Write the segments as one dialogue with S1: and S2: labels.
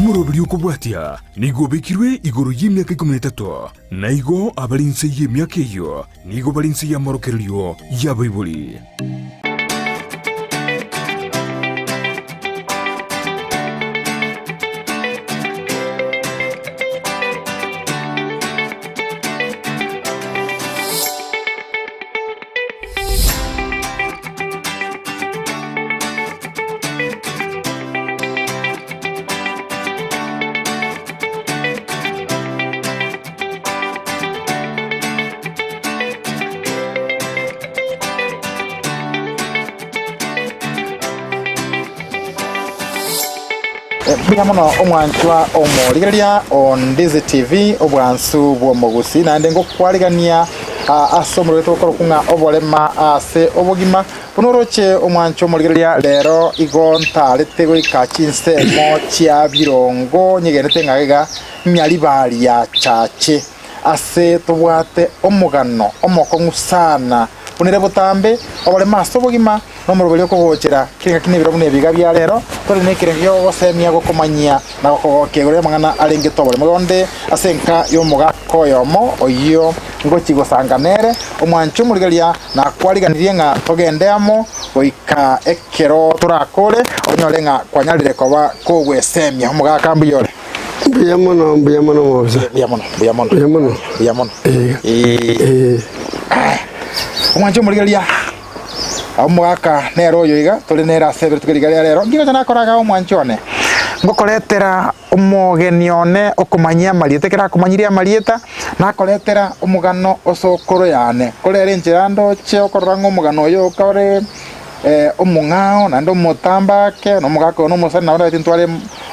S1: omurobiri okobwatia nigo bekirwe igoro y'emyaka 13 na igo abalinse y'emyaka eyo nigo balinse y'amorokererio y'abaibuli.
S2: Biamono omwanchwa omorigeria on Ndizi TV obwansu bwomogusi nande ngokwaligania asomero tokoro kunga obolema ase obogima ponoroche omwanchwa omorigeria lero igonta letego ikachinse mo chia birongo nyegenete ngagega myali bali ya chache ase tobwate omugano omokongu sana punire butambe obolema ase obogima nomurobelio kogochera kirenga kinebiro bune biga bya lero tore ne kirenga yo gosemia gokomanyia na gokogokegore mangana arenge tobole mugonde asenka yo mugako yomo oyo ngochi gosanganere omwanchu murigeria na kwariganirie nga togendeamo goika ekero turakore onyolenga kwanyalire koba kogwesemia omugaka mbiyore
S3: Biamono mobisa.
S2: Biamono. Omwanchu murigeria omwaka nero yoiga tuli nera severe tukirigaria lero ngigo tana koraga omwanchone ngokoretera omogenione okomanyia mariete kera komanyiria marieta na koretera omugano osokoro yane korere njirando che okoranga omugano yo kore omungao nando omotambake no mugako no musana na bari ntware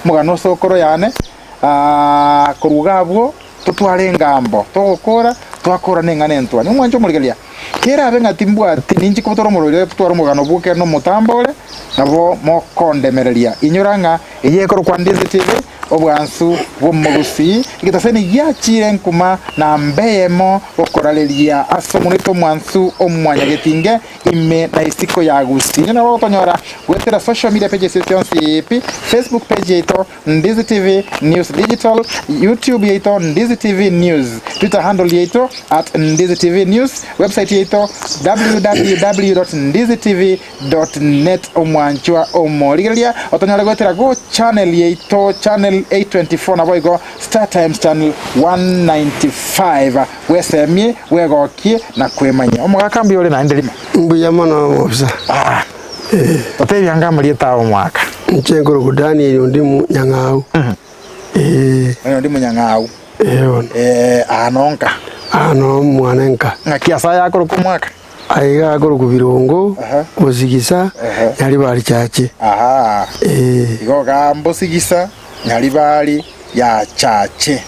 S2: omugano osokoro yane korugabwo tutware ngambo togokora twakora nengane ntwani omwancho murigeria kera abenga timbwa tininji kubutoro murore tutwara mugano buke no mutambole nabo mokondemereria inyuranga eyekoro kwa Ndizi TV obwansu bwomogusi igitaseni yachire nkuma na mbeyemo okoraleria asomunito mwansu omwanya getinge ime na isiko ya gusi nyina rotonyora wetera social media pages yonsipi Facebook page yeto Ndizi TV News Digital, YouTube yeto Ndizi TV News, Twitter handle yeto @Ndizi TV News, website yeto www.ndizitv.net omwanchwa omorigeria otonyora gwetera go channel yeto channel 824 na boigo Star Times channel 195 wesemie wegokie na kwemanya omugaka mbiyole na ndelima
S3: Biamono mobisa.
S2: Totebi anga murieta omwaka
S3: Nchenkoro ku Daniel ndimu nyangau.
S2: Ndimu nyangau. Anonka.
S3: Ano mwanenka.
S2: Ngakiasa yakoro ku mwaka.
S3: Aiga akoro ku birongo. Bosigisa yali bali chache.
S2: Igo gambo sigisa yali bali ya chache.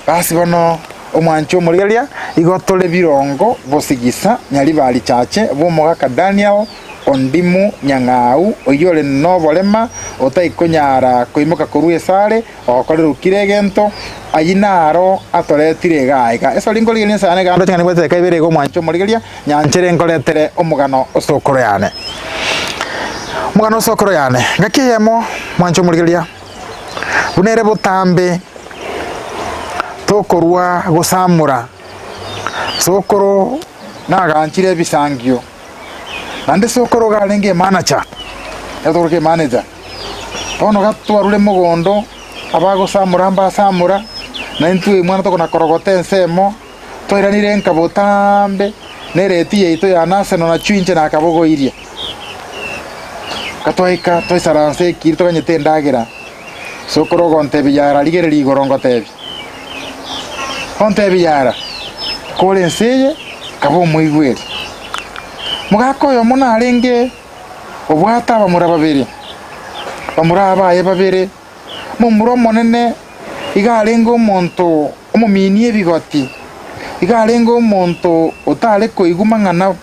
S2: Basi bono omwancho murigeria igotole birongo bosigisa nyali bali chache bomugaka Daniel ondimu nyangau oyole no bolema otaikonyara koimoka korue sare okorera ukirегento ayinaro atoretire gaiga eso lingo ligene sane gando tengane gwete kaibere go mwancho murigeria nyanchere nkoretere omugano osokoro yane mugano osokoro yane ngakiyemo mwancho murigeria bunere butambe tokorwa gosamura sokoro naganchire bisangio nande sokoro galenge manacha yatoroke manager ono gatwarule mugondo abago samura mba samura na intue mwana toko na korogote nsemo toiranire nkabotambe nereti yeito ya naseno na chwinche na kabogo iria katoika toisaranse kirito kanyete ndagira sokoro gonte biyara ligereri gorongo tebi onte biyara kole nseye kabo muigweri mugako yo muna arenge obwata bamura babiri abaye babiri mumuro monene igarengo monto omuminie bigoti igarengo monto otale koigumangana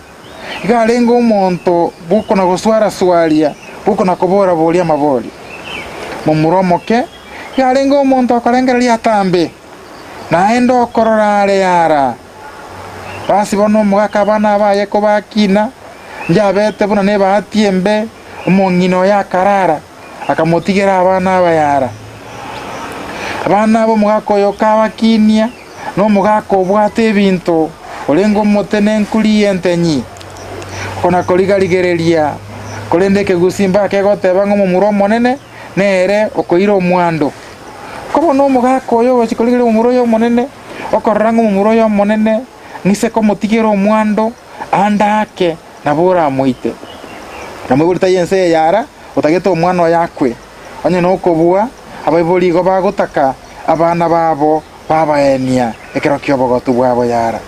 S2: igarengo monto buko na goswara swaria buko na kobora bolia maboli mumuro moke igarengo monto akarengeria tambe naendo kororare yara basi bono mugaka bana baye ko bakina njabete buna ne batiembe umongino ya karara akamotigera abana bayara abana bo mugako yo kabakinia no mugako bwate ebinto olengo motene nkuli entenyi kona koligaligereria kolende kegusimba kegoteba ngo mumuro monene nere okoira omwando kobo no mugako yo chikoligere mumuro yo monene okorrango mumuro yo monene nise komotigero omwando andake nabora moite namwibulita yense yara utagete omwana yakwe onye no kobua abaibuli go bagotaka abana babo babaenia ekero kyobogotu bwabo yara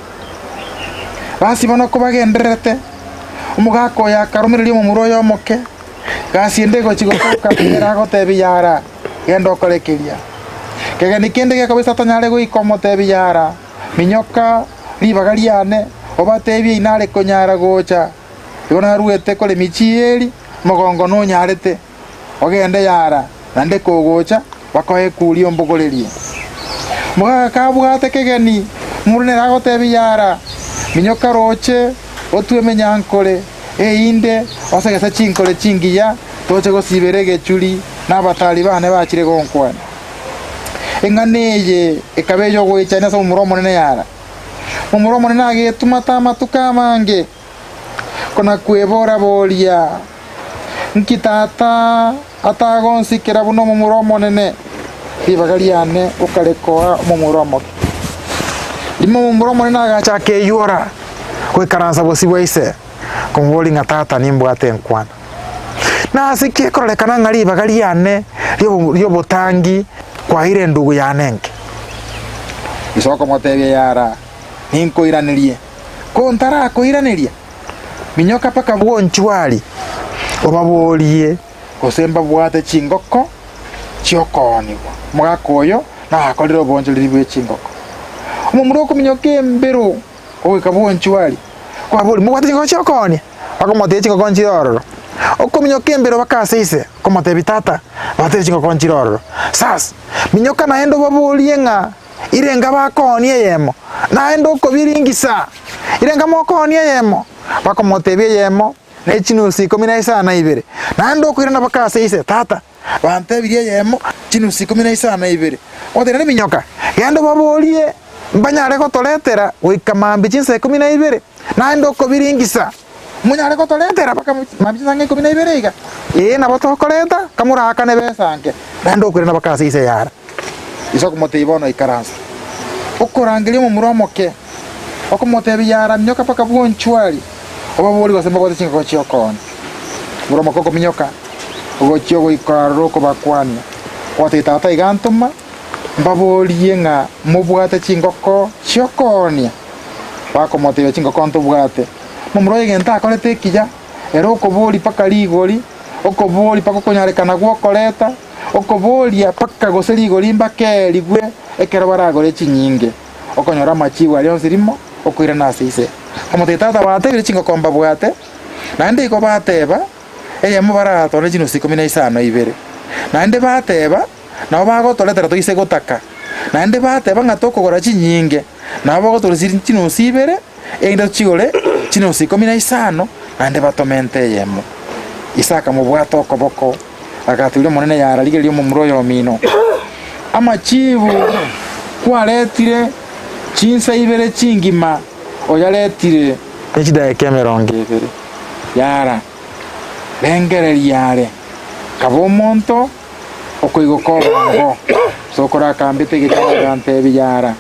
S2: basi bono kubagenderete umugako yakarumireria mumuro yo moke gasi ndego chigotoka era gotebi yara gendo kolekeria kegani kende gekabisa tanyare go ikomotebi yara minyoka libagaliane obatebi inare konyara gocha yona ruete kole michieri mogongo no nyarete ogende yara nande kogocha bakohe kuri ombogorerie muga kabugate kegani murune ragotebi yara minyoka roche otue menyankole inde osagesa chinkole chingiya toche gosiberege churi nabatali bane bachire gonkwana enganeye ekabeyo goichana so muromo nene yara mumuromo nene agetuma tamatuka mange kona kwebora bolia nkitata atagonsikira buno mumuromo nene ibagaliane ukalekoa mumuromo limo mumuromo nene agachake yora kwekaranza bosibwaise kumwoli ngatata nimbwate enkwana na sikie korolekana ngari bagaliane lyo botangi kwa ile ndugu yanenge isoko motebye yara ninko iranirie kontara ko iranirie minyoka paka bwonchwali obabolie kosemba bwate chingoko chiokoni mugakoyo na akolero bonjoli bwe chingoko omumuroko minyoke mbero okabwonchwali kwa boli mubwate chingoko chiokoni akomote chingoko nchiroro okominyoke mbero bakaseise komote bitata bate chingoko nchiroro sas minyoka naendo babolie nga irenga bakonie yemo naendo kobiringisa irenga mokonie yemo bakomotebye yemo nechinusi 12 naendo koirana bakaseise tata bantebirie yemo chinusi 12 oterane minyoka yando babolie mbanyare gotoletera goikamambi chinse 12 naendo kobiringisa munyare gotoletera baka mabichange 12 iga nabo tokoleta kamuraka nebesange naendo koirana bakaseise yara isoko motibono ikaranza okorangeria mumuromoke okomotebi yara minyoka paka bwonchwali obaboli basemba bote chingo chiokoni muromoko ko minyoka ogochio goikarro ko bakwani kwate tata igantuma mbaboli nga mubwate chingoko chiokoni bakomotebi chingoko ntubwate mumuroye genta akolete kija ero okoboli paka ligoli okoboli paka konyarekana gwokoleta okoboli paka goseli golimba keligwe ekero baragore chinyinge okonyora machiwa lyo zirimo okwira nasise omoteta bate chingo komba bwate nande ko bateba eyemo barato ne chino 15 nande bateba nabo bagotoletera toise gotaka nande bateba ngatoko gora chinyinge nabo gotolesiri chino 2 endo chigole chino 15 nande batomente yemo isaka mu bwato okoboko akatulio monene yara ligelio mu muroyo mino amachivu kwaletire chinsa 2 chingima oyaletire echida kemeronge 2 yara lengere yare kabomonto okoigokobongo sokora kambite gitagante biyara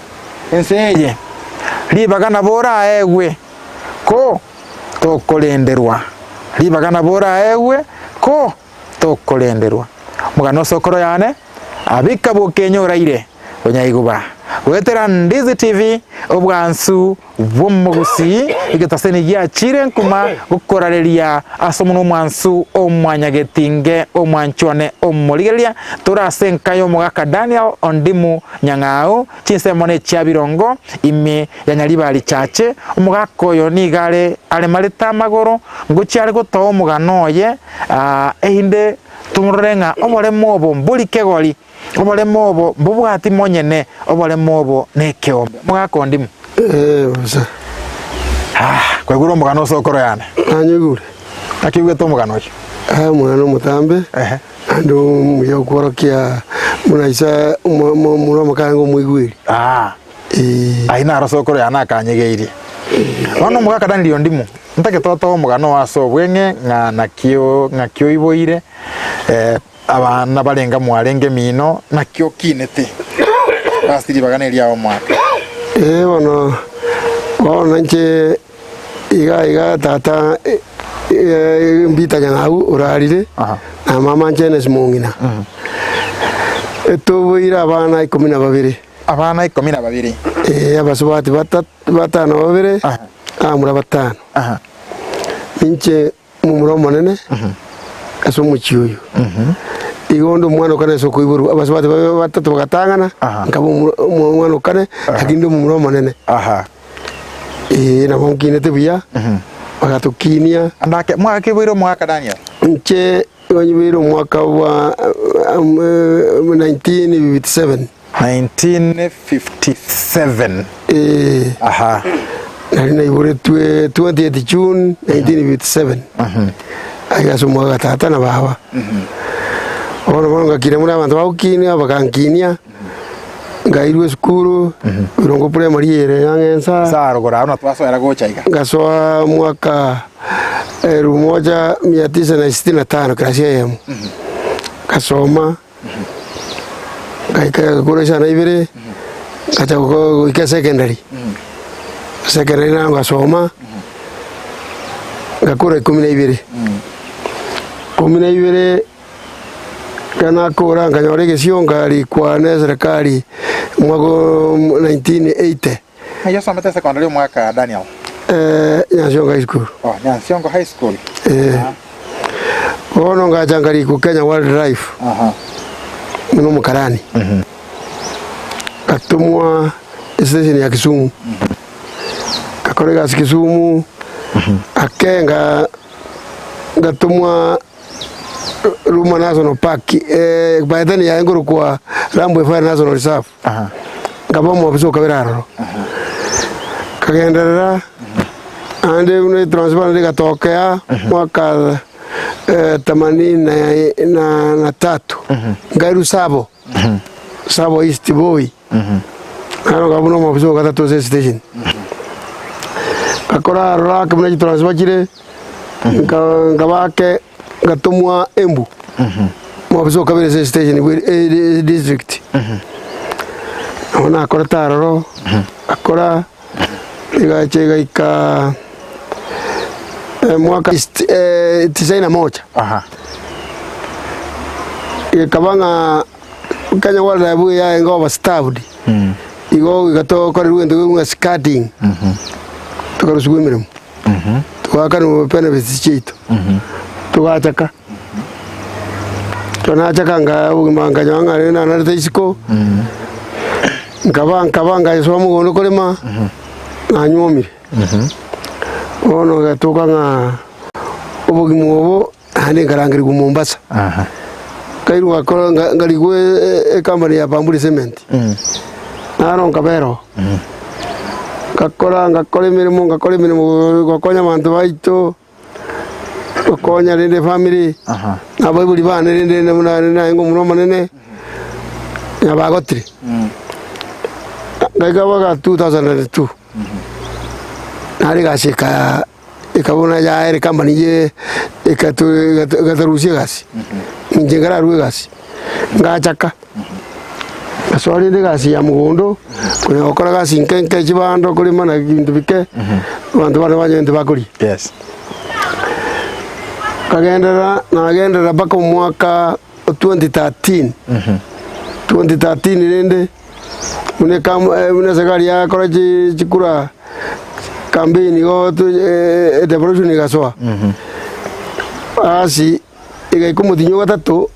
S2: enseye libagana bora egwe ko tokolenderwa libagana bora egwe ko tokolenderwa mugano sokoro yane abika bokenyoraire onyaiguba wetera Ndizi TV obwansu bwomugusi igetaseni ya chire nkuma gukorareria asomuno mwansu omwanyagetinge omwanchone omoligeria turasenkayo mugaka Daniel ondimu nyangao chinsemone chabirongo ime yanyalibali chache omugakoyo nigale alemaleta magoro nguchale goto omuganoye ehinde tumurenga obole mobo mbuli kegoli obole mobo mbubwati monyene obole mobo nekeombe mugakondimu
S3: oza
S2: kwegura omugano sokoro yane
S3: anyegure
S2: akiuge to omugano ocho
S3: mwana mutambe ando muyo kworokia munaisa muno kango muigwiri
S2: aina arasokoro yana kanyegeiri wano mugaka danilio ndimu ntake toto mugano waso bwenge ngakio iboire abana barenga mwarenge mino nakio kinete asiri baganeria o mwaka
S3: bono nche iga tata mbita nyangau urarire na mama nchene simungina etubuira abana 12
S2: abana 12
S3: abasubati batano babiri amura batano inche mumuro monene aso muchiuyu igondo mwana kana so kuiburu abasubati batatu bagatangana ngabo mwana kana hakindo mumuro monene na mongine tebuya bagatukinia
S2: andake mwaka bwiro mwaka Daniel
S3: nche wanyibiro mwaka wa
S2: 1957
S3: nalina ibure 28 June 1957 ayaso mwaka tata na baba ono ngakire muri abantu baukinia bakankinia ngairwe skuru irongo primary ere yangensa
S2: sarogora una twasoera gochaiga
S3: ngasoa mwaka 1965 klasia yemu kasoma kaika kuresha na ibere kacha ko ika secondary na ngasoma ngakura 12 kana kora nganyore gesionga kwa na serikali mwaka 1980
S2: ayo somete secondary mwaka Daniel
S3: Nyansiongo High School.
S2: Nyansiongo High School.
S3: Ono ngachangari ku Kenya Wildlife. Muno mukarani. Katumwa station ya Kisumu. Kakorega Kisumu. Akenga ngatumwa Ruma National Park. Baadhi ya ngoro kwa Rambwe Fire National Reserve. Ngabamo bisoka biraro. Kagendera ande une transfer nikatokea mwaka 83 ngairu sabo East Boy ano kabuno mabuso kata station akora rock mna transfer kire ngabake ngatumwa Embu mabuso kabere station district ona akora taroro akora chega ika mwaka 91 ikabanga Kenya Wildlife ya ngoma stabbed igo igato rwende ngwa skating tukarusugumira twakanu benefits chito twachaka tunachaka nga ugimanga nyanga na narisiko nkabanga iso mugono kolema anyomire ono gatoka nga ubugimo obo hane karangiri ku Mombasa kairu akora ngaligwe company ya Bamburi Cement naro nkabero ngakora mirimo gakonya abantu baito gakonya rende family abo buri bana rende na ngo muno manene yabagotri ngaga 2002 hari gashika ikabona ya ere company ye ikaturushia gasi njengara ruwe gasi ngachaka asori de gasi ya mugondo kuri okora gasi nkenke chibando kuri mana bintu bike bantu bana banyende bakuri
S2: yes
S3: kagendera bako mwaka 2013 2013 rende une serikali ya kora chikura campaign go devolution igasoa asi igaikumuthinyo gatatu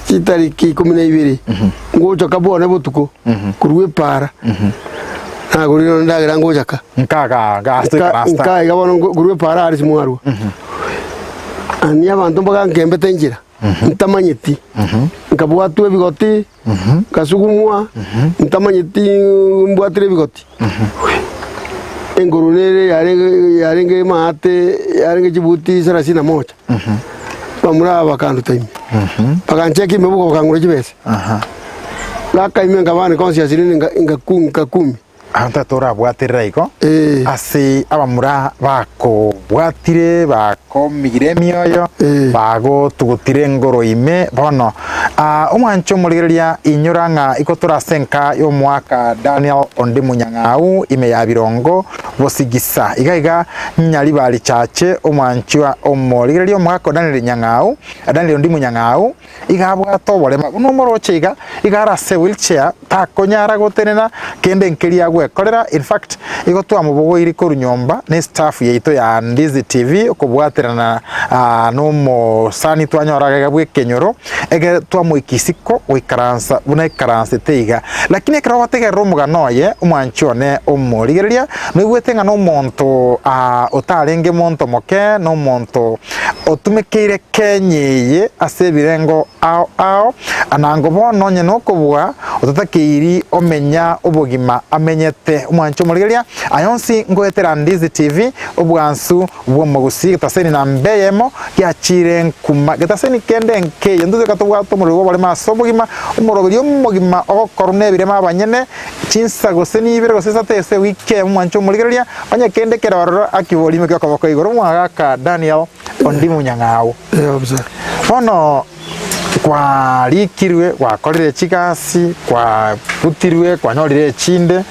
S3: citariki 12 ngucoka bone butuku kurwe para na gurino ndagira ngucoka nka igabona kurwe para ari simwaru ani abantu mbaga nkembete njira ntamanyiti nkabwatwe bigoti kasugumwa ntamanyiti mbwatire bigoti engurunere yarenge mate yarenge Jibuti 31 pamura bakandu time bakancheki mebuko bakangura chibese laka imenga bane conscious ni nga kumi
S2: anta tora bwatirira iko asi abamura bako bwatire bako migire mioyo bago tugutire ngoro ime bono umwancho murigeria inyuranga iko turasenka yo mwaka Daniel Ondimu Nyang'au ime ya birongo bosigisa igaiga nyali bali chache umwancho omurigeria mwaka Daniel Nyang'au Daniel Ondimu Nyang'au igabwa toborema no moroche igara se wheelchair takonyara gotenena kende nkeria gwekorera in fact igo twamubogo iri ko runyomba ne staff yeito ya Ndizi TV okubwaterana no mo sani twanyoraga bwe kenyoro ege twamwikisiko wikaransa buna ikaransa teiga lakini ekrawatega romugano ye umwanchone omorigeria no igwetenga no monto otarenge monto moke no monto otumekeire kenyeye ase birengo ao anango bono nye no kubwa otatakeiri omenya obogima amenyete umwancho morigeria ayonsi ngwetera Ndizi TV obwansu bwo mugusi gitaseni na mbeyemo gyachire nkuma gitaseni kende nke nduze katubwa tomuro bole maso bogima umurobiri omugima okorone birema abanyene chinsa goseni ibere gosesa tese wike umwancho morigeria banya kende keroro akibolime kyakoboko igoro mwagaka Daniel Ondimu Nyang'au bono kwa likirwe kwakorire chigasi kwa putirwe kwa nyorire chinde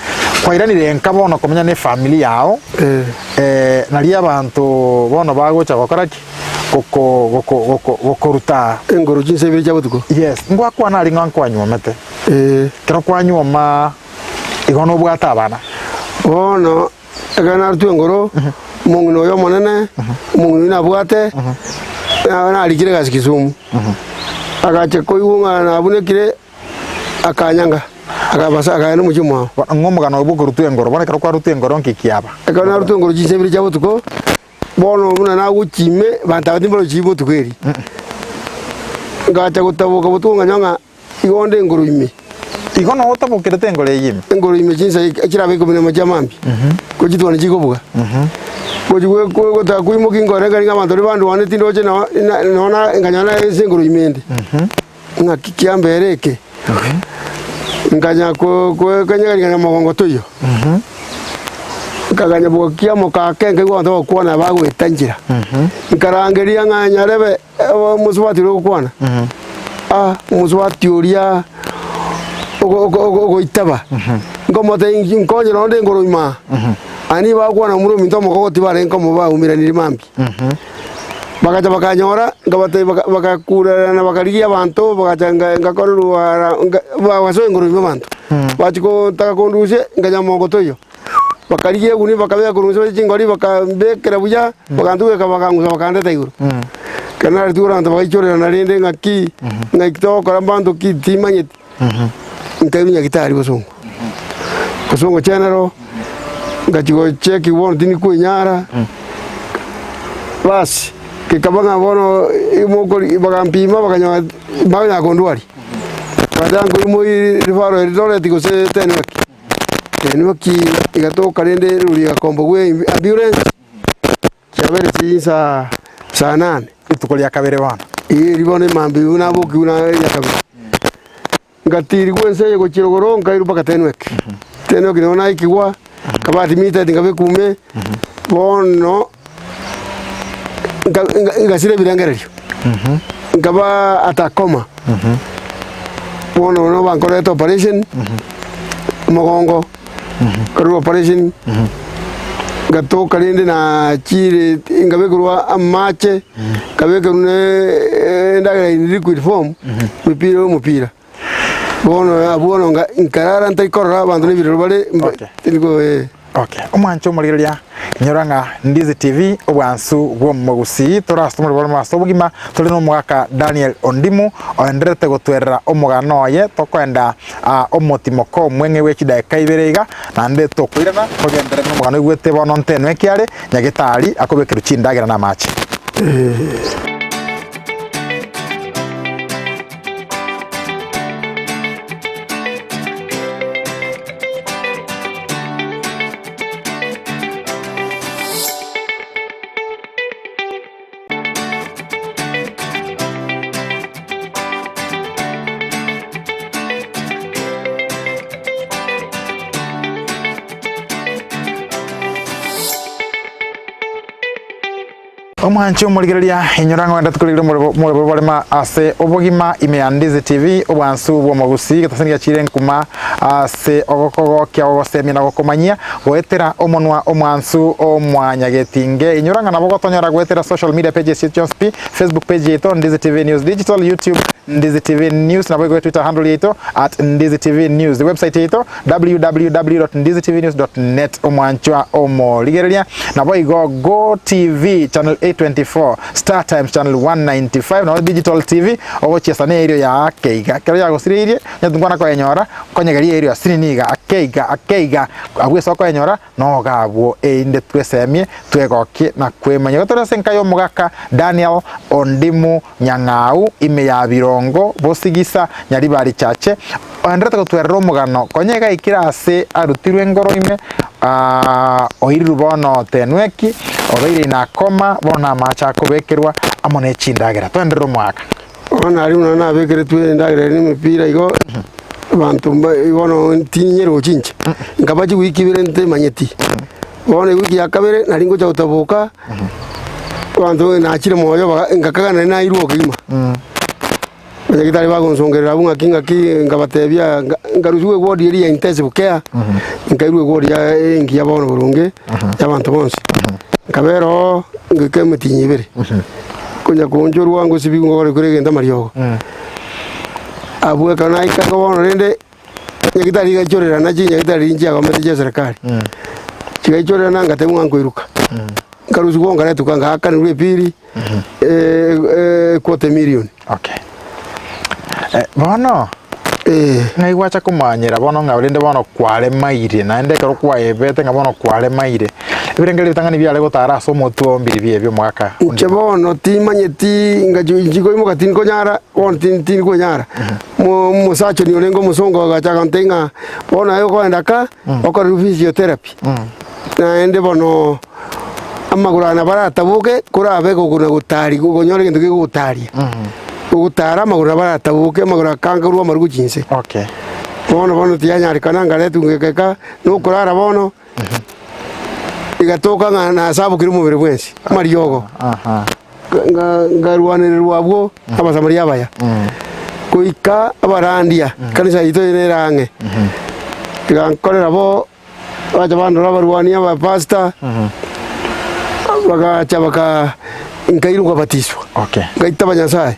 S2: kwa iranire nkabono komenya ne family yao nari abantu bono bagocha gokoraki gokoruta
S3: engoro chinse biri chabutuko
S2: yes ngwa kwa nari ngankwa nyomete kero kwa nyoma igono bwata abana
S3: bono egana artu engoro mungno yo monene mungno ina bwate na alikire gasi Kisumu agache koyunga na abunekire akanyanga akabasa akayana muchimo
S2: ngomugano obuko rutu engoro bone kero kwa rutu engoro nkikiaba
S3: ekana rutu engoro chisebiri chabutuko bono muna na guchime bantabati mbolo chibo tukeri ngacha gutabuka butunga nyanga igonde engoro ime
S2: igono otabukire tengoro yime
S3: engoro ime chinsa ekirabe komine majamambi kujitwana chikobuga kujwe ko ta kuimuki ngore ngari ngamantori bandu wane tindoche na nganyana engoro imende ngakikiambereke nganya ko kanyaganya mogongo toyo kaganya bo kiamo ka kenga gwanto kuona bagwetangira nkarangeria nganya rebe muswati ro kuona muswati uria ogo itaba ngomote nkonye ronde ngoro ima ani bagwana muro minto mokoti bare nkomo ba umiraniri mambi bakaja bakanyora ngabate bakakura na bakarigia abantu bakajanga ngakorwa bawaso engoro ima bantu bachiko takakonduse nganya mongo toyo bakarigie guni bakabya kurunse chingori bakambekera buya bakanduwe kabakanguza bakande taiguru kana rituranto bakaichorera na rende ngaki ngakito korambanto kitimanyet nkabinya gitari bosongo bosongo chenero ngachigo cheki wono tini kuinyara basi kikabanga bono imoko bakampima bakanya baganya kondwari badango imo rifaro ridore tikose tenwaki igatoka rende ruri gakombo gwe ambulance chabere chinsa saa 8
S2: itukolia kabere bana
S3: ribone mambi una boki una yakabere ngatiri gwense go chirogoro ngairupa katenwek tenwek nona ikigwa kabati mita tingabe kume bono ngasire birangererio ngaba atakoma bono no bankoreto operation mogongo karu operation gato kalende na chire ngabe kurwa amache kabe kurune ndagara in liquid form mupira bono abono nga inkarara ntaikora bantu nebiro bale tiniko
S2: okay omwancho murigeria nyoranga Ndizi TV obwansu bwo mugusi torastumuri bole maso bugima tuli no mwaka Daniel Ondimu oenderete gotwerera omugano ye tokwenda omotimoko mwenge wechidaika iberega nande tokwirana kogendere no mugano igwete bono ntenwe kiare nyagitari akobekeru chindagira na machi omwanchi omurigereria inyorango wenda tukurigire muri borema ase obogima ime ya Ndizi TV obwansu bwo mogusi gatasaniga chire nkuma ase ogokogo kya ogosemi na gokomanyia goetera omonwa omwansu omwanyagetinge inyoranga nabo gotonyora goetera social media pages yetu Facebook page yetu Ndizi TV News Digital, YouTube Ndizi TV News, nabo go Twitter handle yetu @Ndizi TV News, the website yetu www.ndizitvnews.net omwanchwa omurigereria nabo go TV channel 824 Star Times channel 195 na digital TV ogochesa ne area ya Keiga kero ya gosiririe nyatungwana ko enyora konyegeria area sininiga akeiga abwe soko enyora no gabwo inde twesemie twegokie na kwemanya gotora senkayo mugaka Daniel Ondimu Nyang'au ime ya Birongo bosigisa nyari bari chache andreta gotwerero mugano konyega ikirase arutirwe ngoro ime oiriru bono tenweki obeire na koma bona macha kubekerwa amone chindagera twendero mwaka
S3: ona ari una bekere twendagera ni mipira igo bantu ibono tinyero chinche ngabaji wiki birente manyeti bona wiki yakabere naringo cha utabuka bantu na chire moyo ngakagana na iruo kima Bagitari bagonsongerera bunga kinga ki ngabatebya ngaruzuwe wodi eri intensive care ngairuwe wodi ya ngi yabono burunge y'abantu bonse kabero ngikemutinyi ibere kunya kunjuru wangu sibingo gore kuregenda maryogo abwe kana ikako bono rende nyagitari gachorera na chinya gitari inji agomete je serikali chigachorera nanga temu ankoiruka ngaruzuwe ngare tukanga akanurwe piri quarter million.
S2: Okay. Bono ngai wacha kumanyira bono ngaurinde bono kware maire na ende kero kwa ebete ngabono kware maire ibirengeli bitangani byale gotara so motu mbiri bye mwaka
S3: bono timanyeti ngajigo imo katini konyara on tin konyara mo sacho ni olengo musongo gacha kantenga bono ayo kwenda ka okora physiotherapy na ende bono amagurana baratabuke kurabe gukuna gutari gukonyore kintu kigutaria utara magura baratabuke magura kangarua marugu chinse.
S2: Okay.
S3: Bono tianyari kananga letu ngekeka no kurara bono igatoka na sabu kiri mubere bwensi maryogo ngaruanirwa bwo abasamaria baya kuika abarandia kanisa ito inerange tigankorera bo baje bandu rabarwania ba pastor baka nkairuka batiswa.
S2: Okay.
S3: Ngaitaba nyasaye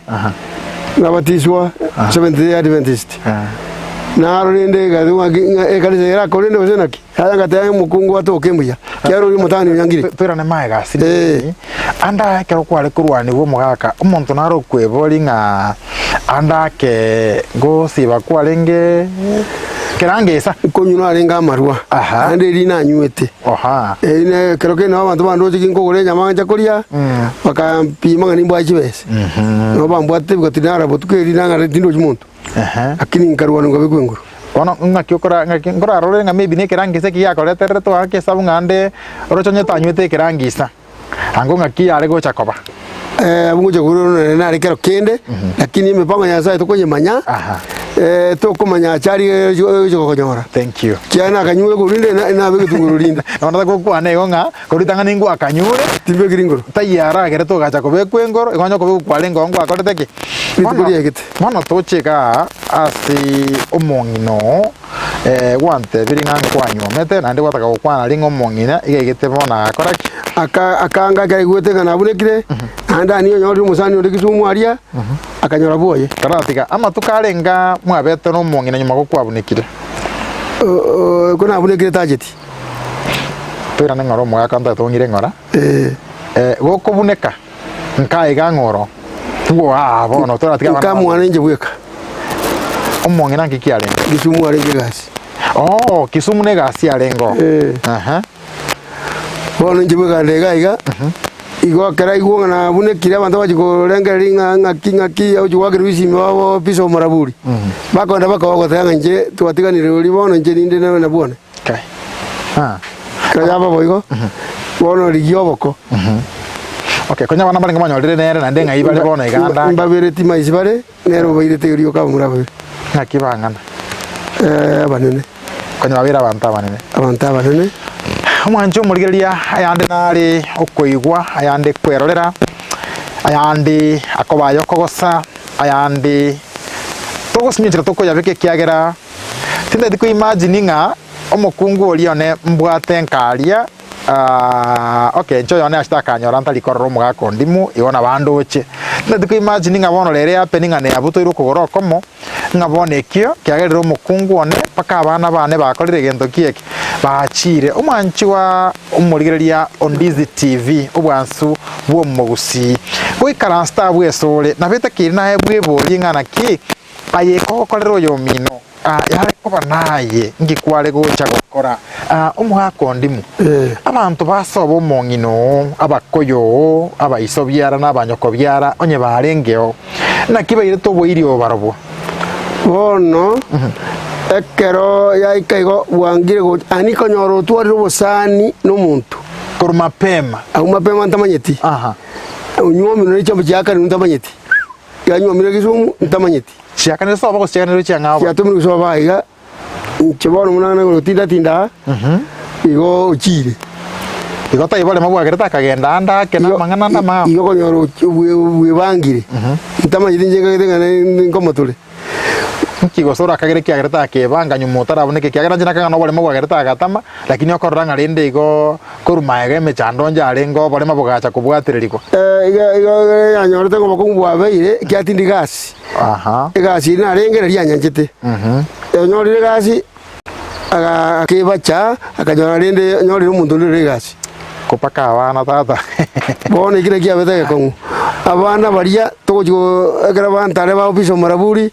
S3: nabatiswa Seventh Day Adventist naro ninde gadunga ekanisa era korinde osenaki anga taye mukungu atoke muya kyaro uri mutani nyangire
S2: pera ne maega sini anda kero kwale kurwani bo mugaka umuntu naro kwebori nga anda ke go siba kwalenge kerangesa
S3: konyuna arenga marwa ande rina nywete ine kero ke no bantu bando chikingo gore nyama nja koria bakampima ngani mbwa chibese no bambwate bukatinara botukeri nanga tindo chimuntu akini nkarwa ngo bekwenguru
S2: ono ngakiokora ngakingora rore nga maybe ne kerangisa ki yakoretere to ake sabu ngande orochonye tanywete kerangisa ango ngaki are go chakoba
S3: abungo chakuru na rekero kende lakini mipango ya sasa tukonye manya to kumanya chari yo konyora.
S2: Thank you.
S3: Kiana kanyure kurinde na bege tungururinda.
S2: Ona ko kwane yonga kuritanga ningu akanyure
S3: tibe gringoro.
S2: Tayara gere to gacha ko bekwengoro igonyo ko kwalengo ngo akoreteke. Mono tocheka asi omongino wante biringa kwanyu mete nande wataka kwana lingo mongina igegete bona akoraki
S3: akanga kare gwete kana bunekire anda niyo nyori musani uri kisumu aria akanyora boye
S2: karatika ama tukarenga mwabete no mongina nyuma ko kwabunekire
S3: kuna bunekire tajeti
S2: twira ngoro mwa kanta tongire ngora goko buneka nkai ga ngoro tuo bono turatika
S3: kamwana nje bweka
S2: omongina ngikiare
S3: kisumu arenje gasi
S2: Kisumu ne gasi arengo
S3: bono nje bweka ndega iga igo kera igo na bunekire abantu bagikorenga ngaki au jwagire bisimi babo piso maraburi bakonda bakago tanga nje twatiganire uri bono nje ninde na bone
S2: kai
S3: kaya babo igo bono rigiyoboko
S2: Okay, konya bana bali ngamanyolire nere na ndenga ibale bono iganda
S3: mbabere tima isibare nero baire teorio ka murabe
S2: nakibangana
S3: abanene
S2: konya babira abantu abanene mwanjo murigeria ayande nari ukoigwa ayande kwerorera ayande akobayo kogosa ayande togosinyira tokoyabeke kiagera tinde diko imagine nga omukungu orione mbwate nkaria okay ncho yone ashtaka nyora ntali kororo mugako ndimu iona bandoche ndiko imagine nga bono rere happening ane abuto iruko gorokomo nga bone kyo kiagerero mukungu one paka abana bane bakorire gento kieke baachire omwanchi wa umurigeria Ondizi TV obwansu bwo mugusi goikara star bwesore nabeta kiri nahe bwebori ngana ki ayeko korero yo mino yare koba naye ngikware gocha gukora umuhako ndimu abantu basoba omongino abakoyo abaisobyara n'abanyokobyara onye barengeo nakibaire toboirio barobo
S3: bono ekero yaikaigo bwangire go ani konyoro twari obosani n'omuntu
S2: kurumapema
S3: mapema ntamanyeti unyomino n'icyo cyakari ntamanyeti yanyomire gisumu ntamanyeti
S2: cyakane soba ko cyakane cyangabo
S3: yatumire gusoba iga kibono munana go tinda igo ukire
S2: igo tayibole mabwagere takagenda anda kena mangana ndama
S3: igo konyoro bwibangire ntamanyeti njengane ngomotule
S2: kigosora kagere kiagere takebanga nyumutara boneke kiagera njina kanga no bole mabwagere tagatama lakini okoranga rende igo korumaege mechando njarengo bole mabugacha kubwatireriko
S3: igo yanyorete ngo bakumbwa beire kyatindi gasi gasi narengereria nyanjete nyorire gasi akibacha akanyora rende nyorire umuntu rire gasi
S2: kopaka abana tata
S3: bone kire kiabete kongu abana baria togo egera bantare ba ofiso maraburi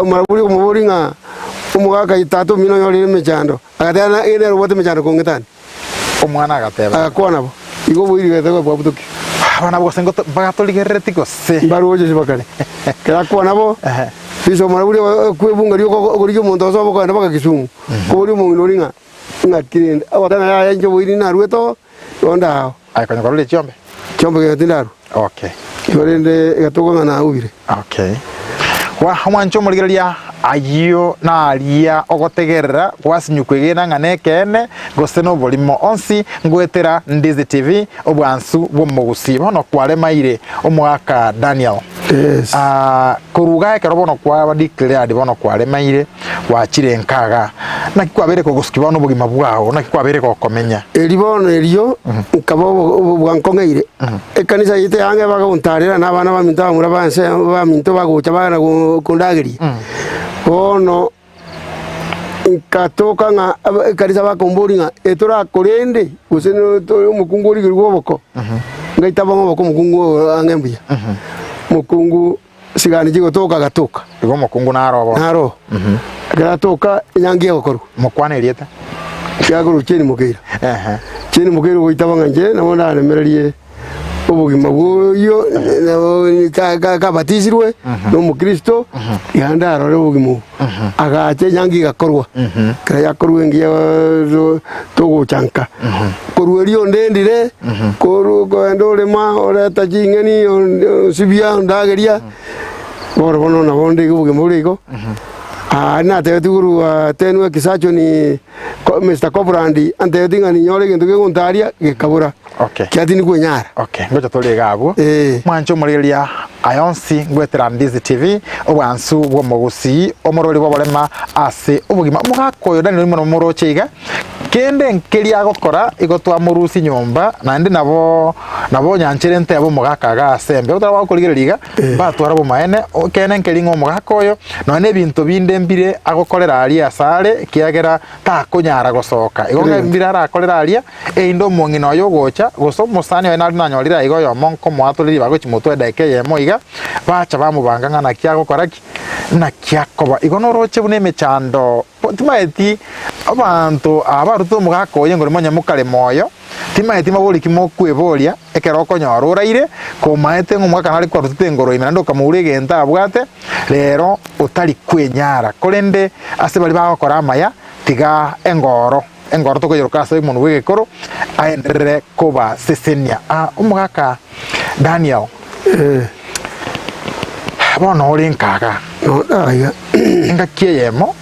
S3: maraburi kumuburi nga umugaka itatu mino nyorire mechando agatana ene robote mechando kongetani
S2: omwana agateba
S3: akona bo igo bwiri gatego bwa butuki
S2: abana bose ngo bagatoligerere se
S3: baruoje bakale kera kona bo biso maraburi kwebunga ryoko guryo muntu asobo kana baka kisumu kuri mu noringa ngakirinde abatana ya njo bwiri na rueto onda
S2: akonya korole chombe
S3: gatindaru
S2: okay
S3: yorende gatogo na ubire
S2: okay wa mwancho murigeria ayo na aria ogotegerera gwasinyukwegena ngane kene goseno bolimo onsi ngwetera Ndizi TV obwansu bwo mugusi bono kware maire omwaka Daniel kuruga ekero bono kwa declared bono kware maire wachire nkaga nakikwabere ko gusikiba no bugima bwao nakikwabere ko komenya
S3: eribono erio nkabo bwankongeire ekanisa yite yange baguntarira nabana baminto bamura banse baminto bagucha bana kundagiri bono nkatoka nga ekanisa bakombori nga etora korende useno mukunguri gurwoboko ngaita bamoboko mukungu angembuya mukungu sigani jigo toka gatoka
S2: igo mukungu naro gatoka nyangiye gokoru mukwane rieta
S3: cyaguru cheni mukira cheni mukira goitabanga nje nabona aremererie ubugima bwoyo kabatizirwe no mukristo yanda arore ubugimo agache nyangi gakorwa kaya yakorwe ngiye togo chanka korwerio ndendire koru goendole ma ore tajingeni sibia ndageria boro bono na bonde ubugimo buriko na te tuguru tenwe kisacho ni Mr. Cobrandi ante tinga ni nyore gento gegontaria gekabura kyatini kwenyara
S2: ngoja tole gabo mwancho murigeria ayonsi ngwetera Ndizi TV obwansu bwo mugusi omorori bwo bolema ase ubugima mugakoyo Daniel muno murocheiga kende nkeria gokora igotwa murusi nyomba nandi nabo nyanchere nte abo mugakaga asembe utara bakurigereriga batwara bo maene okene nkelingo mugakoyo none bintu binde mbire agokorera ari asare kiagera takonyara gosoka igonga mbire arakorera ari eindo mongino yogocha goso musani we nari nanyorira igo yo monko mwatuliri bagochimutwe deke yemo iga bacha bamubanga ngana kiagokora na kiakoba igono roche bune mechando timaeti abantu abaruto mugakoye ngori monya mukale moyo timaeti mabuli kimokweboria ekero konyoruraire komaete ngumwaka nari kwa rutete ngoro imerando kamurege nta bwate rero utali kwenyara kolende ase bali bagokora amaya tiga engoro tokoyiruka ase umuntu wegekoro aenderere koba sesenia umugaka Daniel bono uri nkaga
S3: no daya
S2: ngakie yemo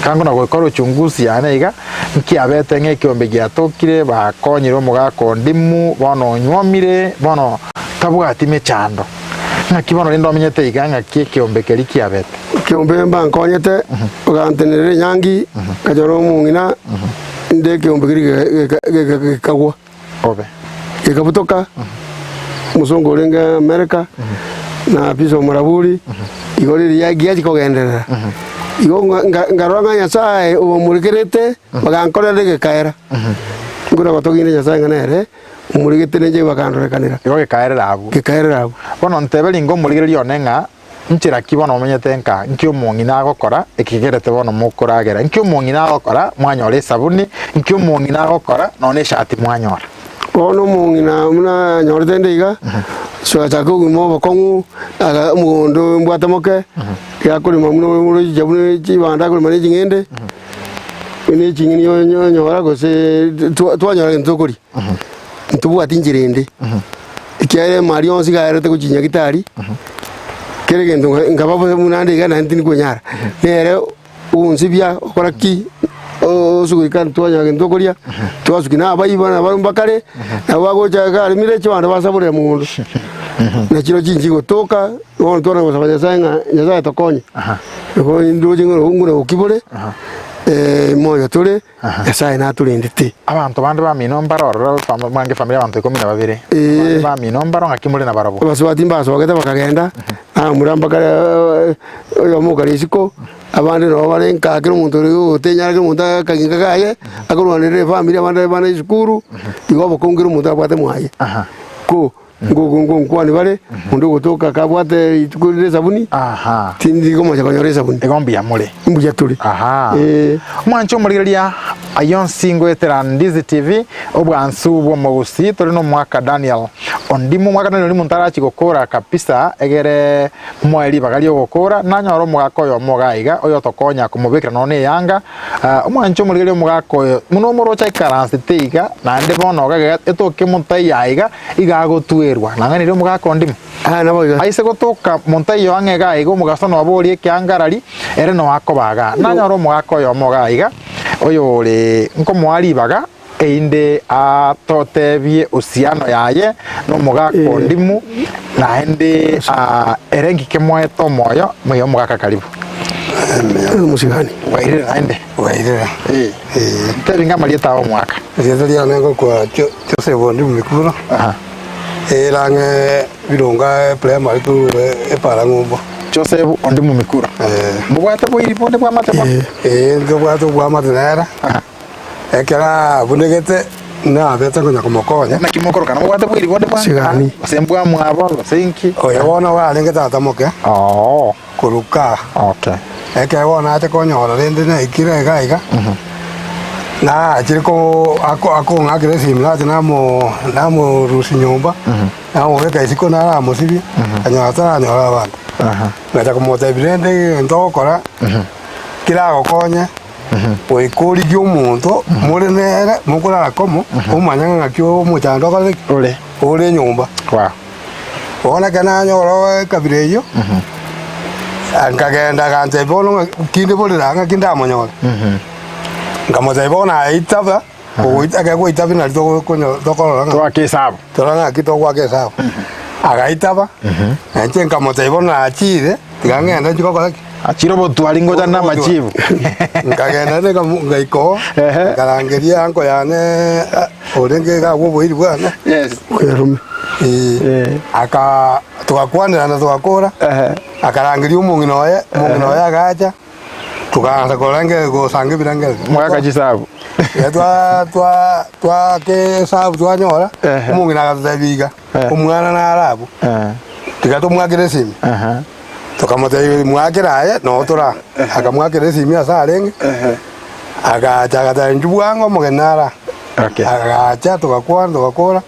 S2: kango na gukora uchunguzi yana iga nkiabete ng'ekiombe giatokire bakonyire omogaka ndimu bono onywomire bono tabwati mechando ng'aki bono rende omenyete iga ng'aki ekiombe keri kiabete
S3: kiombe mba nkonyete ogantenerera enyangi kajora omong'ina nde kiombe kiri gikagwa
S2: obe
S3: gikabutoka musongo orenge Amerika na piso muraburi igori ria giaji kogenderera igo ngarwanga Nyasaye umurikirite bagankorera gikaera ngura batogine Nyasaye nganere umurigite nje bakandorekanira
S2: igo gikaerera abu bono nteberi ngo omurigeri onenga nchira kibono omenyete nka nkio mong'ina agokora ekigerete bono mukuragera nkio mong'ina agokora mwanyora esabuni nkio mong'ina agokora none shati mwanyora
S3: bono mong'ina muna nyorete ndiga so achako gumo bokongu aga mugondo mbwatamoke yakurima muno jabune chibanda kurima ni chingende ni chingini nyora gose twanyora ntokori ntubwati njirende ikiare marion sigarete kuchinya gitari kere gendo ngababo munande gana ntini kunyara nere unsibya okoraki osugurikan twanya ndokoria twasukina abayibana barumbakare nabagocha arimire chibanda basabure mundu na chiro chinji gotoka ono twana gosabanya sanga nyaza tokonye ko ndoje ngure ukibure moyo tule Nyasaye naturindite
S2: abantu bandi bamino mbaroro bange familia abantu 12 bamino mbaro ngakimure na barabo
S3: basubati mbaso bageta bakagenda murambakare oyo mugari siko abandi no barenka kero muntu uri utenyara kero muntu kaginga gaye akorwanire familia abandi bana iskuru igo bokongera muntu abate mwaye ko kwani bare mundu gutoka kabwate itukurire sabuni tindi ko moja konyore sabuni
S2: egombi amule
S3: mbuja tuli
S2: mwancho murigeria ayon singo etera Ndizi TV obwansu bwo mogusi tuli no mwaka Daniel ondimu mwaka Daniel muntara chigokora kapisa egere mweli bagali ogokora nanyoro mugako yo mogaiga oyo tokonya kumubikira none yanga mwancho murigeria mugako muno morocha ikaranse teiga nande bono gaga etoke muntai yaiga igagotwerwa nanganire mugako ndimu
S3: naboiga
S2: aise gotoka montai yo angega igo mugaso no abori kyangarari ere no akobaga nanyoro mugako yo mogaiga oyo ore nko mwaribaga einde atotebie usiano yaye no mugako ndimu naende erengi kemweto moyo muyo mugaka karibu
S3: musigani
S2: wairira naende
S3: wairira
S2: tebinga marieta o mwaka
S3: rietaria nengo kwa Joseph ndimu mikuro erange bironga primary tu epara ngombo
S2: Joseph ondimu mikura mubwate boiri bonde bwa matema
S3: ngo bwato bwa matenera ekera bunegete na beta konya komokonya
S2: na kimokoro kana mubwate boiri bonde bwa
S3: sigani
S2: sembwa mwabo senki
S3: oyo wona walinge tata moke kuruka
S2: okay
S3: ekera wona ate konyora rende na ikire gaiga na chiriko ako ngakire simla namo rusi nyumba namo weka isiko na musibi anyata anyora abantu ngacha kumota birende ndokora kila gokonya oikuri gyumuntu muri nere mukura komo umanya ngakyo muchando kale ole nyumba ona kana nyoro kabireyo angagenda gante bono kinde boliranga kindamonyora ngamoza ibona itaba oita go itaba na to konyo dokoro
S2: to akesabu
S3: to na kito kwa kesabu agaitaba anje ngamoza ibona achire tigangenda chiko kwa
S2: achiro botwali ngoja na machivu
S3: ngagenda ne ngaiko ngarangeria anko yane orenge ga wo boiri bwana
S2: yes
S3: kwerume aka tukakwana na tukakora akarangeria umungino ye agacha tukaanza kolenge go sange birangeze
S2: mwaka chisabu
S3: twa ke sabu twanyora umungina akatabiga umwana na arabu tukatumwakire simi tukamuteye mwakiraye no tura akamwakire simi asarenge agacha gatanjubwango mugenara agacha tukakora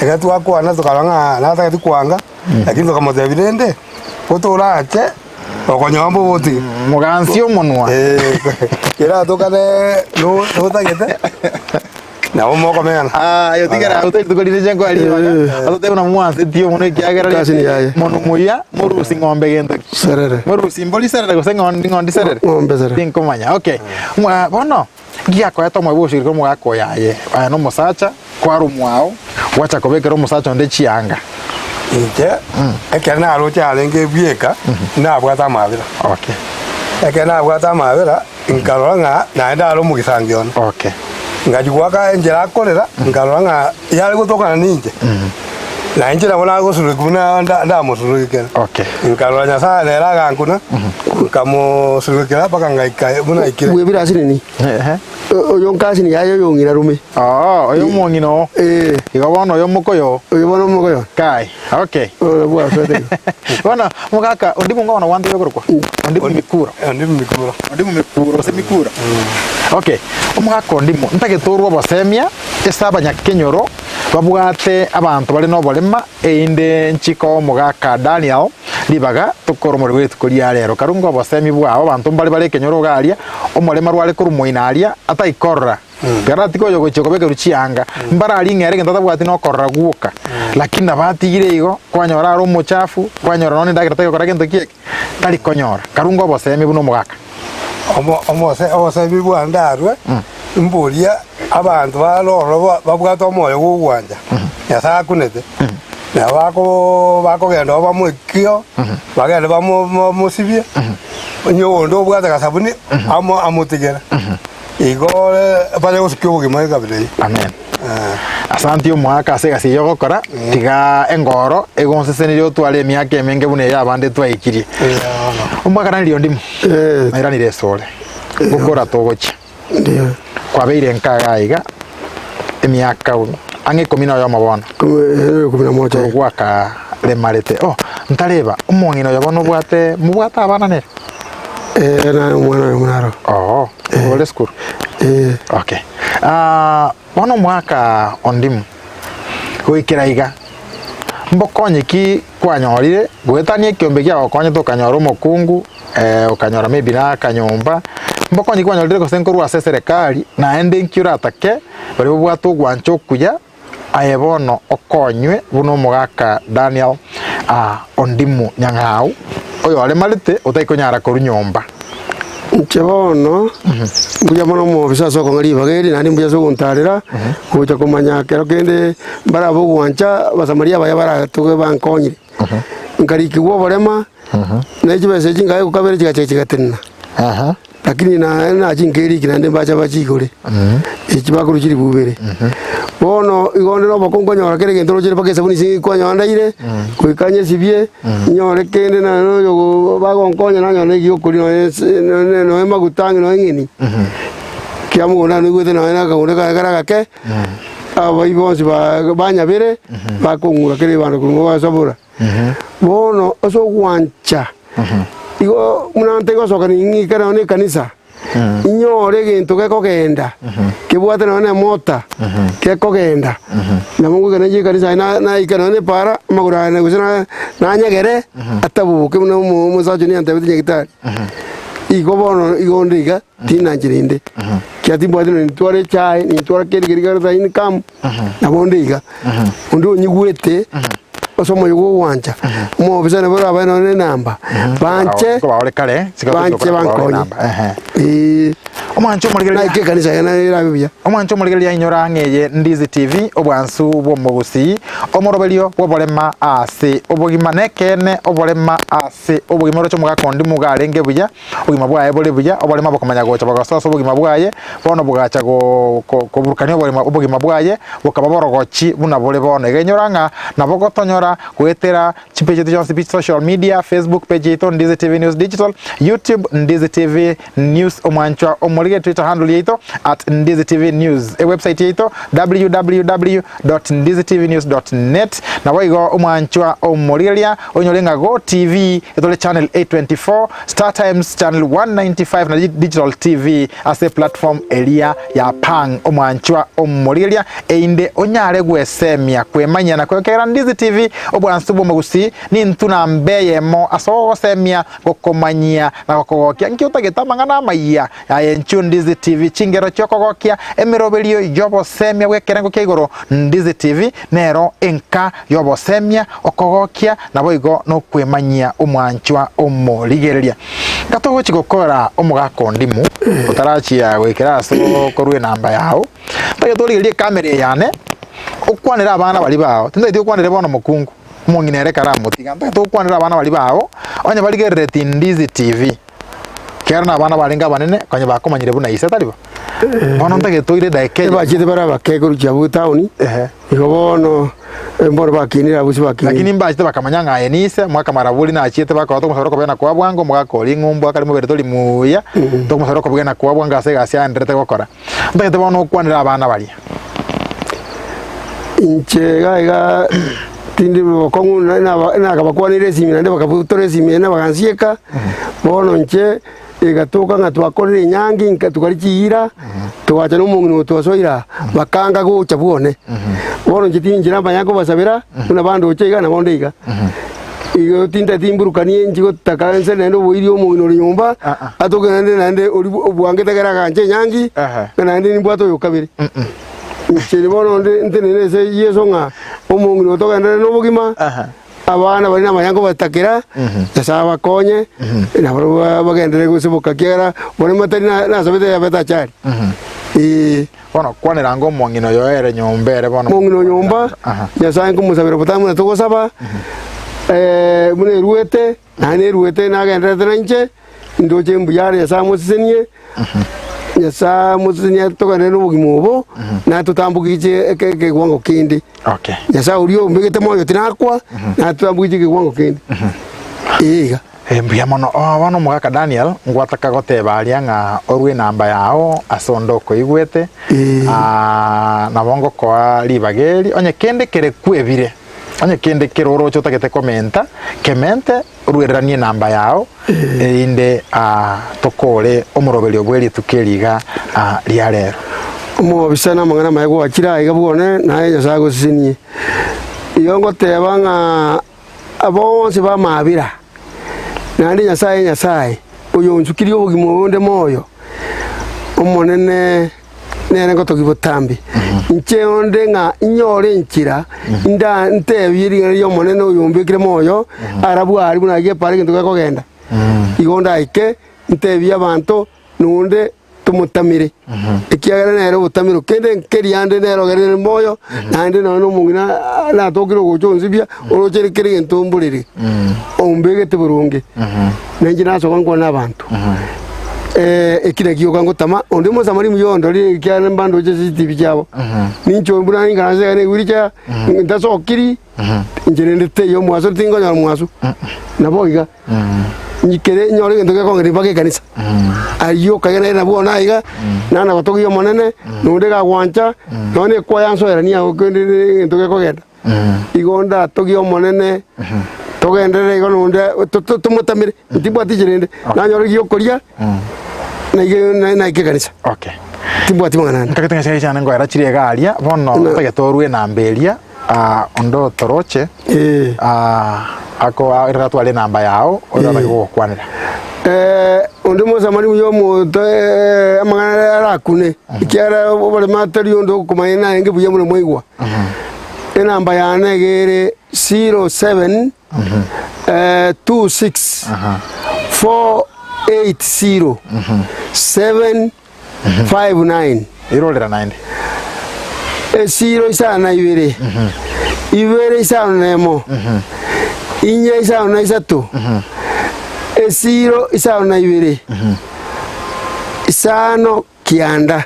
S3: egatwakwana tukalanga nata tukwanga lakini tukamuteye birende kuturache okonyombo boti
S2: mugansio monwa
S3: kira tokane no tagete na umo komena
S2: yo tigara hotel tukolire jengo ali atote una mwanse tio mono kiagera mono muya morusi ngombe gento
S3: serere
S2: morusi mboli serere go sengo ngondi serere
S3: ngombe serere
S2: tin komanya okay bono giako yatomwe bushiriko mwako yaye aya no musacha kwa rumwao wacha kobekero musacha onde chianga
S4: inje ekena aro cyalenge bieka nabwata mabira
S2: okay
S4: ekena abwata mabira nkarora nga naenda aro mugisangiona
S2: okay
S4: ngajugwaka enjera akorera nkarora nga yari gutokana ninje na injira bona gusurukuna ndamusurukira
S2: okay
S4: nkarora nyasa nera gankuna kamusurukira paka ngaika buna ikire
S3: webira asini oyo nkasi ni yayo yongira rume
S2: oyo mwongino igabono oyo mukoyo kai okay
S3: bwa fete
S2: bona mugaka undi mungona wandu yogorwa undi mikura se mikura okay omugaka undi mu ntagetorwa basemia esaba nyakenyoro babwate abantu bali no bolema einde nchiko mugaka Daniel libaga tukoro muri wetu kuri rero karungo basemi bwabo abantu bali kenyoro galia omulema rwale kuri muinalia ataikorra garati ko yogo choko beke ruchianga mbara ali ngere ngenda bwati no korra guka lakini abatigire igo kwanyora aro muchafu kwanyora none ndagira tayo kora gento kiek tali konyora karungo basemi buno mugaka
S4: omose bibwa ndarwe mburia abantu baloro babwata omoyo gugwanja yasa kunete na bako genda bamwikio bagenda bamusibye nyondo bwata kasabuni amutigera igore pale usikio bugima kabile
S2: amen asante omwaka asegasi yogokora tiga engoro egonsesenire otwale emyaka emenge bune yabande twaikirie omwaka nalio ndimu era ni resole gukora togochi
S3: ndio
S2: kwabeire nkaga iga emyaka ange komina yo mabona
S3: kumina moja
S2: gwaka lemarete ntareba umwongino yabona bwate mubwata abana ne
S3: na mwana mwanaro
S2: ole school okay bono mwaka ondimu gwikira iga mbokonyeki kwanyorire gwetanie kiombe kia okonye tukanyora mukungu ukanyora maybe na kanyomba mbokonyeki kwanyorire ko senkuru ase serikali na ende nkiura atake bari bwatu gwancho kuya ayebono okonywe buno mugaka Daniel ondimu nyang'au oyo ale malite utaikonyara koru nyomba
S3: nchebono buya mono mo bisa soko ngari bageri nani buya soko ntarira kuja kumanya kero kende bara bugwancha basamaria baya bara tuge bankonyire ngari kiwo barema na jibese jinga ko kabere chigatenna lakini na jingeri kinande bacha bachikore ekibakuru kiri bubere bono igonde no bakongonyora kere gentoro kire pakesa buni si kwanyandaire kuikanye sibie nyore kende na no yo bagonkonya na nyone giyo kuri no magutangi no ngini kiamugona no gwete na kaune kagara gake aba ibonsi banya bere bakongura kere bana kungo basabura bono oso gwancha igo munante go soka ni kana ne kanisa inyore gintu geko genda kibwate none mota keko genda na mungu kana je kanisa na ikana ne para magura na gusana na nyagere atabu ke no musajo ni ante bete gitari igo bono igo ndiga tina njirinde kyati bwate ni tware chai ni tware keri keri gara in kam na bondiga undo nyigwete osomo yugo wanja mo bisana bora bana ne namba banche
S2: ko bawole kale
S3: banche bankonye
S2: omwancho muligeli
S3: na kanisa yana irabya
S2: omwancho muligeli inyora ngeye Ndizi TV obwansu bwo mubusi omorobelio wobolema ase obugima nekene obolema ase obugima rocho mugakondi mugarenge buya obugima bwaye bole buya obolema bokamanya gocha bagasoso obugima bwaye bono bugacha go burukanya obugima bwaye bukaba borogochi buna bole bono genyoranga nabogotonyora kwetera chipeje tyo social media Facebook page ito Ndizi TV News Digital YouTube Ndizi TV News omwancho omulige Twitter handle yito @Ndizi TV News website yito www.ndizitvnews.net na waigo omwancho omuligelia onyolenga Go TV etole channel 824 Star Times channel 195 na Digital TV ase platform elia ya pang omwancho omuligelia einde onyare gwesemia kwemanya na kwekera Ndizi TV obwansu bwo mugusi ni ntuna mbeyemo aso semia gokomanyia na gokogokia nkiota getamanga na maiya ya chu Ndizi TV chingero chokogokia emiroberio yobosemia gwekerengo kia igoro Ndizi TV nero enka yobosemia okogokia nabo igo no kwemanyia omwanchwa omorigereria gato gochi gukora omugako ndimu utarachia gwikira so korwe namba yao tage torigerie kamera yane okwanira abana bali bao tinde dio kwanire bono mukungu mungine karamu tiganda to kwanira abana bali bao onye baligerere Ndizi TV kera na bana balinga banene kanye bakomanyire buna isa taliba bono ntage toire daike
S3: bachite bara bakeguru chabu tauni igo bono mboro bakinira busi bakinira
S2: lakini mbachite bakamanyanga yenise mwaka marabuli na achite bakato musaroko bena kwa bwango mwakoli ngumbu akali mubere toli muya to musaroko bwena kwa bwanga se gasia ndrete gukora ntage bono kwanira abana bali
S3: inche gaiga tindi bokongu na kabakwanire simina nde bakabutore simina bakansieka bono nche igatuka nga twakorire nyangi nka tukarichira twacha no mungu twasoira bakanga gucha bwone bono nchitinjira banyago basabira kuna bando chega na bondiga igo tinda timburukanie njigo takanse nendo boiri omungu ri nyumba atoke nande ori bwange tagara kanje nyangi nande ni bwato yokabiri nchiri bono ntenene se yeso nga omungu toka nande no bugima abana bari n'amayango batakira yasaba konye na bagendere gusibuka kera bone matari na sabete ya beta chari
S2: bono kwanira ngo mongino yoere nyombere bono
S3: mongino nyomba yasaba kumusabira butamu na togosaba mune ruete na gendere tenanche ndoje mbuyare yasaba musisenie yasa musisenie toka neno bugimobo na tutambukije ke gwango kindi
S2: okay
S3: yasa urio mbegete moyo tinakwa na tutambukije ke gwango kindi iga
S2: mbuya mono bono mugaka Daniel ngwataka goteba aria nga orwe namba yao asondoko igwete na bongo kwa libageri onye kende kere kwebire onye kende kiroro chota kete komenta kemente rueranie namba yao inde tokole omurobelio gweri tukeriga ria rero
S3: mo bisana mangana mayego akira igabone naye yasago sinie iyongo tebanga abonse ba mabira nandi nyasaye uyo nchukiri obugimo bonde moyo omonene nene ngoto gibotambi nche onde nga inyore nchira nda ntebiri yo monene uyo mbekire moyo arabu ari buna ge pare kintu kogenda igonda ike ntebi abantu nunde tumutamire ikiagara nero butamiro kende keriande nero gerere moyo nande no mungina na tokiro gochonzibia orochere kere ntumbulire ombege teburunge nenje naso kongo nabantu ekire kiyo kango tama onde mo samari muyondo ri kyane mbando je CCTV cyabo nincho mbuna nganaze ne wiricha ndaso kiri njere ndete yo mwaso tingo nya mwaso naboiga nyikere nyore ndoke kongere bage kanisa ayo kagere na bona iga nana batogiyo monene nunde ga gwancha none kwa yanso era niya okende ndoke kogenda igonda togiyo monene togendere igo nunde tumutamire ntibwa tijirende nanyore giyo koria na ike kanisa
S2: okay
S3: tibwa timana
S2: ntakatanga cyane ngo yarachiriye garia bono tagetorwe namberia ondo toroche ako iratwale namba yao oyo bago kwanira
S3: ondo mo samari yo mo amangana rakune ikiara obole matari ondo kumayina enge buye muno moigwa namba yane gere 07 26 480 759
S2: irolera 90
S3: zero isana ibere ibere isana nemo inye isana isatu zero isana ibere isano kianda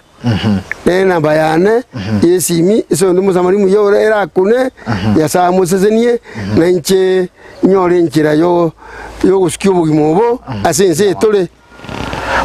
S3: namba yane yesimi iso ndi musamari muyore era kune yasa musesenie nanche nyore nchira yo gusikyo bugimobo asense tole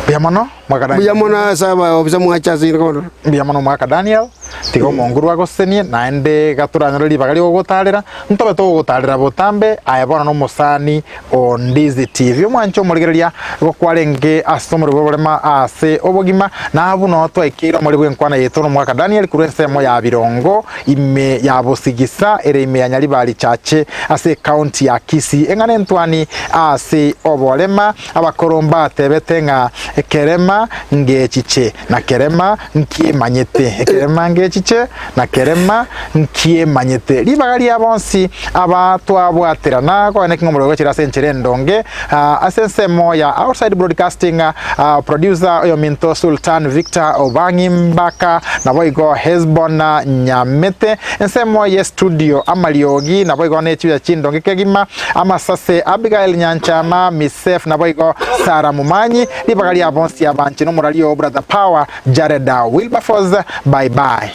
S2: biamono
S3: mwaka Daniel biamono saba obisa mwacha zero
S2: biamono mwaka Daniel tiga omonguru agosenie naende gaturanyora ribaga riogotarera ntobe togotarera botambe ayabona no musani on Dizzy TV omwancho omorigereria gokwarenge asomoro boborema ase obogima nabu no twaikira muri bwenkwana yeto no mwaka Daniel kurensemo ya birongo ime ya bosigisa ere ime ya nyaribari chache ase county ya Kisii engane ntwani ase oborema abakoromba tebetenga kerema ngechiche na kerema nkie manyete kerema ngechiche na kerema nkie manyete libagari abonsi abatwabwaterana ko ne kingomoro gachira senchere ndonge asensemo ya outside broadcasting producer oyo minto Sultan Victor Obangi Mbaka na boigo Hezbona Nyamete ensemo ye studio amaliogi na boigo ne chiya chindonge kegima amasase Abigail Nyanchama Misef na boigo Sara Mumanyi libagari abonsi abanchi no murali brother Power Jareda Wilberforce bye bye.